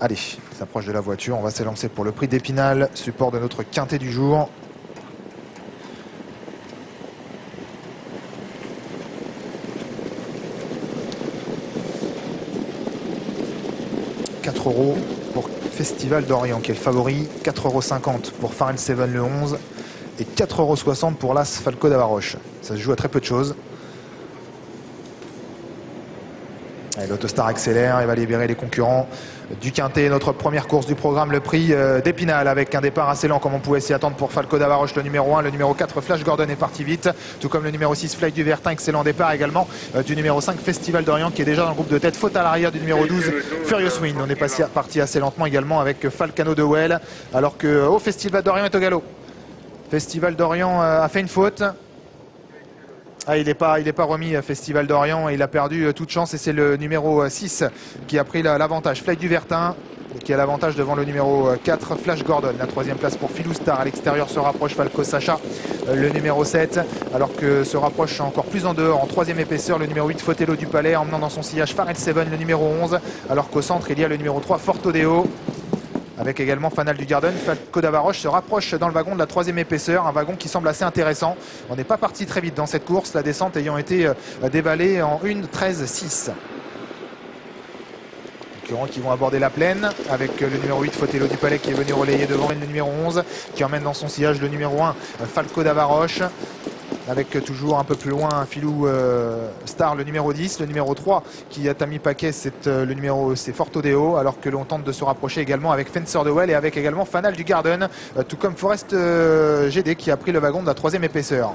Allez, il s'approche de la voiture. On va s'élancer pour le prix d'Épinal, support de notre quintet du jour. €4 pour Festival d'Orient qui est le favori, 4,50 € pour Pharrell Seven le 11 et 4,60 € pour l'As Falco d'Avaroche. Ça se joue à très peu de choses. L'Autostar accélère et va libérer les concurrents du quintet. Notre première course du programme, le prix d'Épinal, avec un départ assez lent comme on pouvait s'y attendre pour Falco d'Avaroche, le numéro 1. Le numéro 4, Flash Gordon, est parti vite, tout comme le numéro 6, Fly du Vertin. Excellent départ également du numéro 5, Festival d'Orient, qui est déjà dans le groupe de tête. Faute à l'arrière du numéro 12, Furious Wind. On est parti assez lentement également avec Falcano de Well, alors que Festival d'Orient est au galop. Festival d'Orient a fait une faute. Il n'est pas remis, Festival d'Orient, et il a perdu toute chance, et c'est le numéro 6 qui a pris l'avantage. Fly du Vertin qui a l'avantage devant le numéro 4, Flash Gordon. La troisième place pour Philou Star. À l'extérieur se rapproche Falco Sacha, le numéro 7, alors que se rapproche encore plus en dehors, en troisième épaisseur, le numéro 8, Fotello du Palais, emmenant dans son sillage Pharrell Seven, le numéro 11, alors qu'au centre il y a le numéro 3, Fortodeo, avec également Fanal du Garden. Falco d'Avaroche se rapproche dans le wagon de la troisième épaisseur, un wagon qui semble assez intéressant. On n'est pas parti très vite dans cette course, la descente ayant été dévalée en 1,13,6. Concurrents qui vont aborder la plaine, avec le numéro 8, Fotello du Palais, qui est venu relayer devant le numéro 11, qui emmène dans son sillage le numéro 1, Falco d'Avaroche, avec toujours un peu plus loin Philou Star, le numéro 10, le numéro 3 qui a mis paquet, c'est Fortodeo, alors que l'on tente de se rapprocher également avec Fencer de Well et avec également Fanal du Garden, tout comme Forest GD qui a pris le wagon de la troisième épaisseur.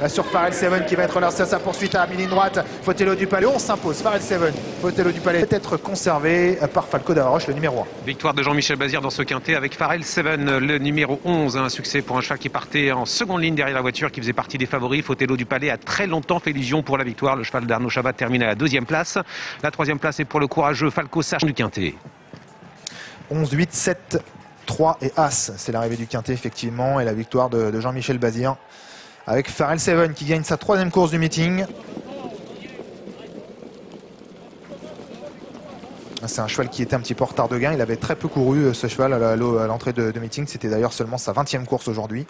Sur Pharrell Seven qui va être lancé à sa poursuite à mi-ligne droite. Fotello du Palais, on s'impose. Pharrell Seven, Fotello du Palais peut être conservé par Falco d'Avaroche, le numéro 1. Victoire de Jean-Michel Bazir dans ce quintet avec Pharrell Seven, le numéro 11. Un succès pour un cheval qui partait en seconde ligne derrière la voiture, qui faisait partie des favoris. Fotello du Palais a très longtemps fait illusion pour la victoire. Le cheval d'Arnaud Chabat termine à la deuxième place. La troisième place est pour le courageux Falco Sacha du quintet. 11, 8, 7, 3 et As. C'est l'arrivée du quintet effectivement, et la victoire de Jean-Michel Bazir, avec Pharrell Seven qui gagne sa troisième course du meeting. C'est un cheval qui était un petit peu en retard de gain. Il avait très peu couru, ce cheval, à l'entrée de meeting. C'était d'ailleurs seulement sa 20e course aujourd'hui.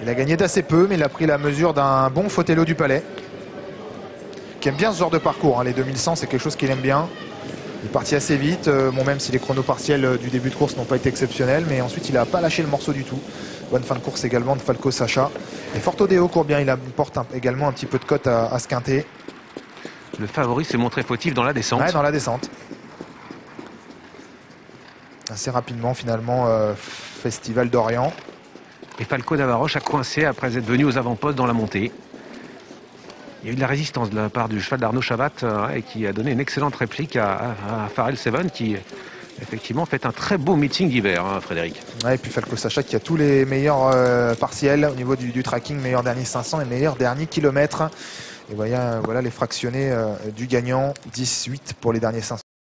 Il a gagné d'assez peu, mais il a pris la mesure d'un bon Fotello du Palais, qui aime bien ce genre de parcours. Les 2100, c'est quelque chose qu'il aime bien. Il est parti assez vite, même si les chronos partiels du début de course n'ont pas été exceptionnels, mais ensuite il n'a pas lâché le morceau du tout. Bonne fin de course également de Falco Sacha. Et Fortodeo court bien, il apporte également un petit peu de cote à ce quintet. Le favori s'est montré fautif dans la descente. Ouais, dans la descente. Assez rapidement finalement, Festival d'Orient. Et Falco d'Avaroche a coincé après être venu aux avant-postes dans la montée. Il y a eu de la résistance de la part du cheval d'Arnaud Chabat, et qui a donné une excellente réplique à Pharrell Seven, qui effectivement fait un très beau meeting d'hiver, Frédéric. Ouais, et puis Falco Sacha qui a tous les meilleurs partiels au niveau du tracking, meilleur dernier 500 et meilleur dernier kilomètre. Et voilà les fractionnés du gagnant, 10-8 pour les derniers 500.